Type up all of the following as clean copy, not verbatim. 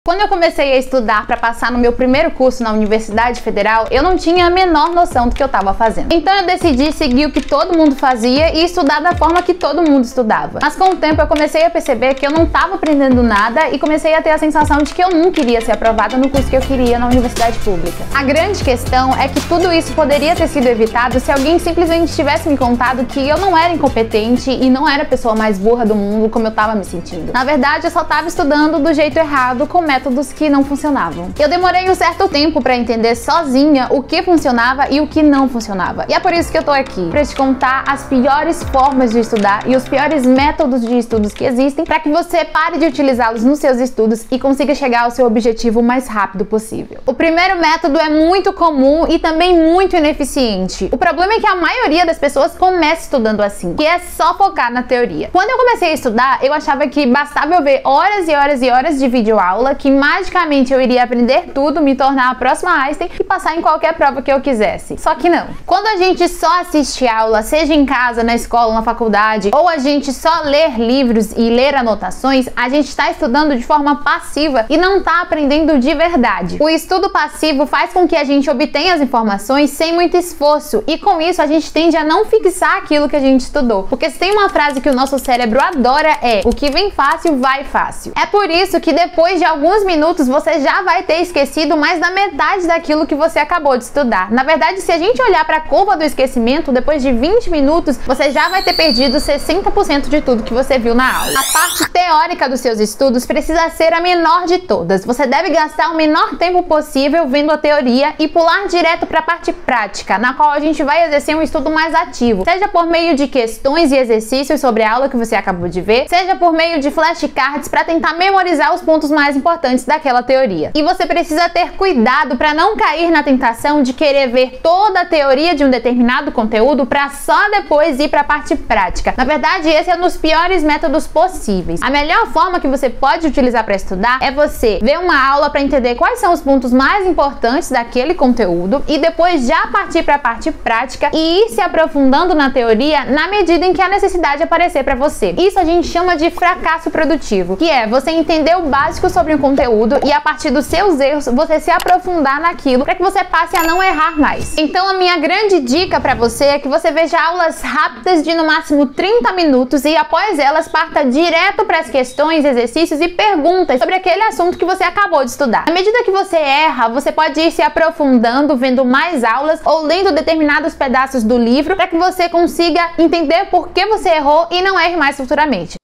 Quando eu comecei a estudar para passar no meu primeiro curso na Universidade Federal, eu não tinha a menor noção do que eu estava fazendo. Então eu decidi seguir o que todo mundo fazia e estudar da forma que todo mundo estudava. Mas com o tempo eu comecei a perceber que eu não estava aprendendo nada e comecei a ter a sensação de que eu não queria ser aprovada no curso que eu queria na universidade pública. A grande questão é que tudo isso poderia ter sido evitado se alguém simplesmente tivesse me contado que eu não era incompetente e não era a pessoa mais burra do mundo como eu estava me sentindo. Na verdade, eu só estava estudando do jeito errado, com métodos que não funcionavam. Eu demorei um certo tempo para entender sozinha o que funcionava e o que não funcionava. E é por isso que eu tô aqui, para te contar as piores formas de estudar e os piores métodos de estudos que existem, para que você pare de utilizá-los nos seus estudos e consiga chegar ao seu objetivo o mais rápido possível. O primeiro método é muito comum e também muito ineficiente. O problema é que a maioria das pessoas começa estudando assim, que é só focar na teoria. Quando eu comecei a estudar, eu achava que bastava eu ver horas e horas e horas de videoaula, que magicamente eu iria aprender tudo, me tornar a próxima Einstein e passar em qualquer prova que eu quisesse. Só que não. Quando a gente só assiste aula, seja em casa, na escola, na faculdade, ou a gente só ler livros e ler anotações, a gente está estudando de forma passiva e não está aprendendo de verdade. O estudo passivo faz com que a gente obtenha as informações sem muito esforço e com isso a gente tende a não fixar aquilo que a gente estudou. Porque se tem uma frase que o nosso cérebro adora é: o que vem fácil, vai fácil. É por isso que depois de alguns minutos você já vai ter esquecido mais da metade daquilo que você acabou de estudar. Na verdade, se a gente olhar para a curva do esquecimento, depois de 20 minutos, você já vai ter perdido 60% de tudo que você viu na aula. A parte teórica dos seus estudos precisa ser a menor de todas. Você deve gastar o menor tempo possível vendo a teoria e pular direto para a parte prática, na qual a gente vai exercer um estudo mais ativo, seja por meio de questões e exercícios sobre a aula que você acabou de ver, seja por meio de flashcards para tentar memorizar os pontos mais importantes daquela teoria. E você precisa ter cuidado para não cair na tentação de querer ver toda a teoria de um determinado conteúdo para só depois ir para a parte prática. Na verdade, esse é um dos piores métodos possíveis. A melhor forma que você pode utilizar para estudar é você ver uma aula para entender quais são os pontos mais importantes daquele conteúdo e depois já partir para a parte prática e ir se aprofundando na teoria na medida em que a necessidade aparecer para você. Isso a gente chama de fracasso produtivo, que é você entender o básico sobre um conteúdo e a partir dos seus erros você se aprofundar naquilo para que você passe a não errar mais. Então a minha grande dica para você é que você veja aulas rápidas de no máximo 30 minutos e após elas parta direto para as questões, exercícios e perguntas sobre aquele assunto que você acabou de estudar. À medida que você erra, você pode ir se aprofundando, vendo mais aulas ou lendo determinados pedaços do livro para que você consiga entender por que você errou e não erre mais futuramente.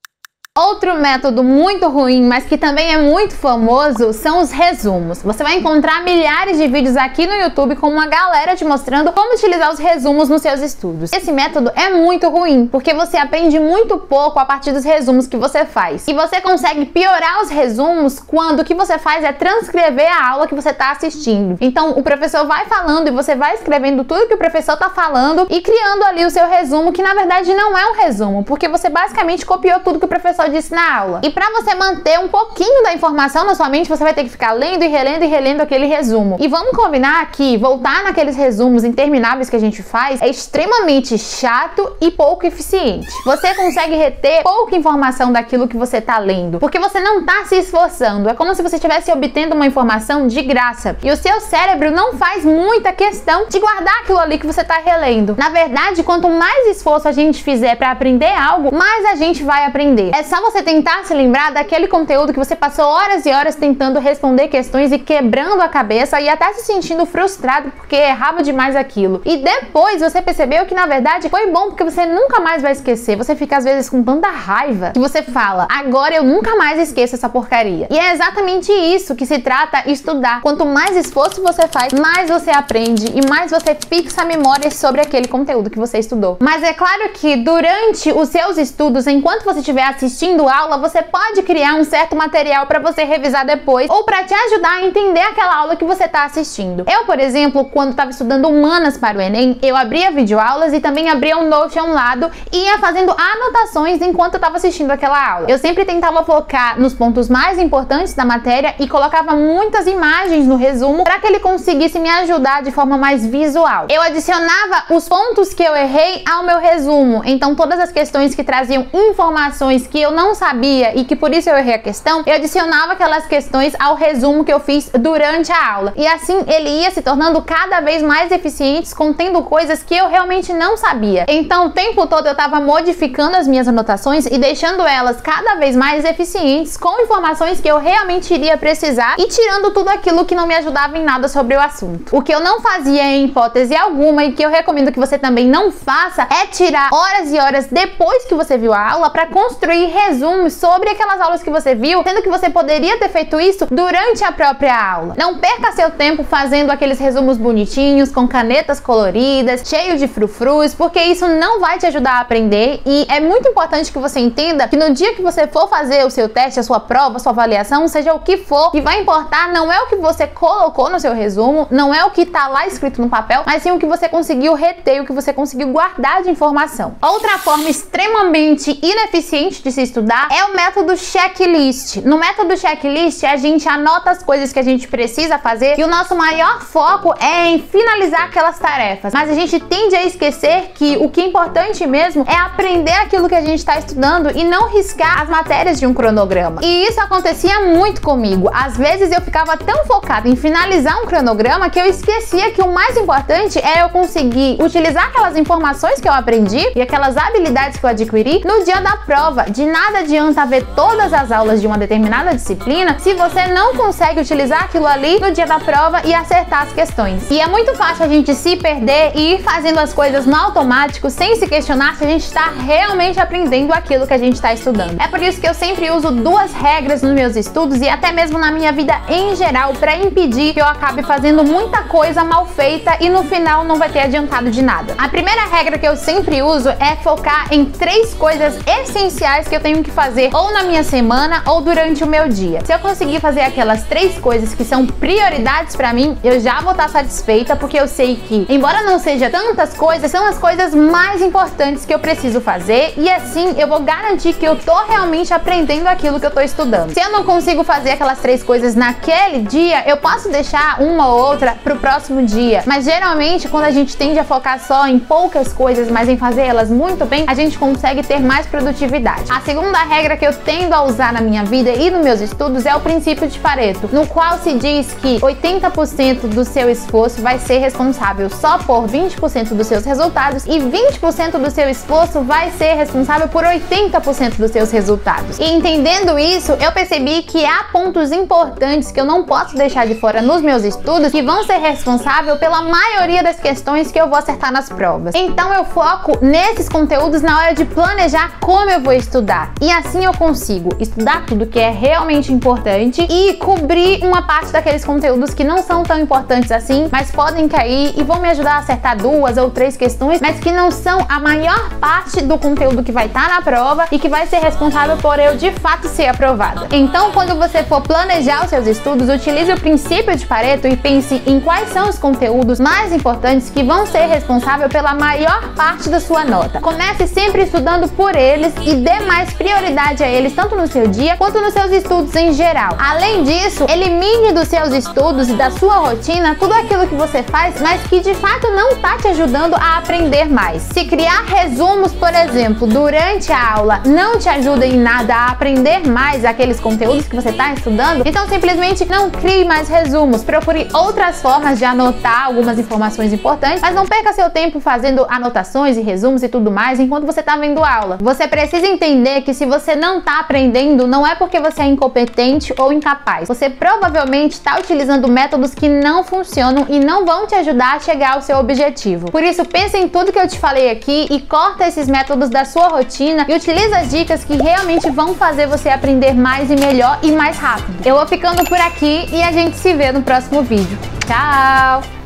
Outro método muito ruim, mas que também é muito famoso, são os resumos. Você vai encontrar milhares de vídeos aqui no YouTube com uma galera te mostrando como utilizar os resumos nos seus estudos. Esse método é muito ruim, porque você aprende muito pouco a partir dos resumos que você faz. E você consegue piorar os resumos quando o que você faz é transcrever a aula que você está assistindo. Então, o professor vai falando e você vai escrevendo tudo que o professor está falando e criando ali o seu resumo, que na verdade não é um resumo, porque você basicamente copiou tudo que o professor disse na aula. E para você manter um pouquinho da informação na sua mente, você vai ter que ficar lendo e relendo aquele resumo. E vamos combinar que voltar naqueles resumos intermináveis que a gente faz é extremamente chato e pouco eficiente. Você consegue reter pouca informação daquilo que você tá lendo, porque você não tá se esforçando. É como se você estivesse obtendo uma informação de graça. E o seu cérebro não faz muita questão de guardar aquilo ali que você tá relendo. Na verdade, quanto mais esforço a gente fizer para aprender algo, mais a gente vai aprender. É só você tentar se lembrar daquele conteúdo que você passou horas e horas tentando responder questões e quebrando a cabeça e até se sentindo frustrado porque errava demais aquilo. E depois você percebeu que na verdade foi bom porque você nunca mais vai esquecer. Você fica às vezes com tanta raiva que você fala: agora eu nunca mais esqueço essa porcaria. E é exatamente isso que se trata estudar. Quanto mais esforço você faz, mais você aprende e mais você fixa memórias sobre aquele conteúdo que você estudou. Mas é claro que durante os seus estudos, enquanto você estiver assistindo aula, você pode criar um certo material para você revisar depois ou para te ajudar a entender aquela aula que você está assistindo. Eu, por exemplo, quando estava estudando humanas para o Enem, eu abria videoaulas e também abria um Notion ao lado e ia fazendo anotações enquanto eu estava assistindo aquela aula. Eu sempre tentava focar nos pontos mais importantes da matéria e colocava muitas imagens no resumo para que ele conseguisse me ajudar de forma mais visual. Eu adicionava os pontos que eu errei ao meu resumo, então todas as questões que traziam informações que eu não sabia e que por isso eu errei a questão, eu adicionava aquelas questões ao resumo que eu fiz durante a aula. E assim ele ia se tornando cada vez mais eficiente, contendo coisas que eu realmente não sabia. Então o tempo todo eu estava modificando as minhas anotações e deixando elas cada vez mais eficientes, com informações que eu realmente iria precisar e tirando tudo aquilo que não me ajudava em nada sobre o assunto. O que eu não fazia em hipótese alguma e que eu recomendo que você também não faça é tirar horas e horas depois que você viu a aula para construir resumos sobre aquelas aulas que você viu, sendo que você poderia ter feito isso durante a própria aula. Não perca seu tempo fazendo aqueles resumos bonitinhos, com canetas coloridas, cheio de frufrus, porque isso não vai te ajudar a aprender e é muito importante que você entenda que no dia que você for fazer o seu teste, a sua prova, a sua avaliação, seja o que for, o que vai importar não é o que você colocou no seu resumo, não é o que tá lá escrito no papel, mas sim o que você conseguiu reter, o que você conseguiu guardar de informação. Outra forma extremamente ineficiente de se estudar é o método checklist. No método checklist, a gente anota as coisas que a gente precisa fazer e o nosso maior foco é em finalizar aquelas tarefas. Mas a gente tende a esquecer que o que é importante mesmo é aprender aquilo que a gente está estudando e não riscar as matérias de um cronograma. E isso acontecia muito comigo. Às vezes eu ficava tão focada em finalizar um cronograma que eu esquecia que o mais importante é eu conseguir utilizar aquelas informações que eu aprendi e aquelas habilidades que eu adquiri no dia da prova. De nada adianta ver todas as aulas de uma determinada disciplina se você não consegue utilizar aquilo ali no dia da prova e acertar as questões. E é muito fácil a gente se perder e ir fazendo as coisas no automático sem se questionar se a gente está realmente aprendendo aquilo que a gente está estudando. É por isso que eu sempre uso duas regras nos meus estudos e até mesmo na minha vida em geral para impedir que eu acabe fazendo muita coisa mal feita e no final não vai ter adiantado de nada. A primeira regra que eu sempre uso é focar em 3 coisas essenciais que eu tenho que fazer ou na minha semana ou durante o meu dia. Se eu conseguir fazer aquelas 3 coisas que são prioridades para mim, eu já vou estar satisfeita, porque eu sei que, embora não seja tantas coisas, são as coisas mais importantes que eu preciso fazer e assim eu vou garantir que eu tô realmente aprendendo aquilo que eu tô estudando. Se eu não consigo fazer aquelas 3 coisas naquele dia, eu posso deixar uma ou outra pro próximo dia, mas geralmente quando a gente tende a focar só em poucas coisas, mas em fazer elas muito bem, a gente consegue ter mais produtividade. A segunda regra que eu tendo a usar na minha vida e nos meus estudos é o princípio de Pareto, no qual se diz que 80% do seu esforço vai ser responsável só por 20% dos seus resultados e 20% do seu esforço vai ser responsável por 80% dos seus resultados. E entendendo isso, eu percebi que há pontos importantes que eu não posso deixar de fora nos meus estudos que vão ser responsáveis pela maioria das questões que eu vou acertar nas provas. Então eu foco nesses conteúdos na hora de planejar como eu vou estudar. E assim eu consigo estudar tudo que é realmente importante e cobrir uma parte daqueles conteúdos que não são tão importantes assim, mas podem cair e vão me ajudar a acertar 2 ou 3 questões, mas que não são a maior parte do conteúdo que vai estar na prova e que vai ser responsável por eu de fato ser aprovada. Então, quando você for planejar os seus estudos, utilize o princípio de Pareto e pense em quais são os conteúdos mais importantes que vão ser responsáveis pela maior parte da sua nota. Comece sempre estudando por eles e dê mais prioridade a eles, tanto no seu dia quanto nos seus estudos em geral. Além disso, elimine dos seus estudos e da sua rotina tudo aquilo que você faz, mas que de fato não está te ajudando a aprender mais. Se criar resumos, por exemplo, durante a aula não te ajuda em nada a aprender mais aqueles conteúdos que você está estudando, então simplesmente não crie mais resumos. Procure outras formas de anotar algumas informações importantes, mas não perca seu tempo fazendo anotações e resumos e tudo mais enquanto você está vendo aula. Você precisa entender que se você não está aprendendo, não é porque você é incompetente ou incapaz. Você provavelmente está utilizando métodos que não funcionam e não vão te ajudar a chegar ao seu objetivo. Por isso, pense em tudo que eu te falei aqui e corta esses métodos da sua rotina e utiliza as dicas que realmente vão fazer você aprender mais e melhor e mais rápido. Eu vou ficando por aqui e a gente se vê no próximo vídeo. Tchau!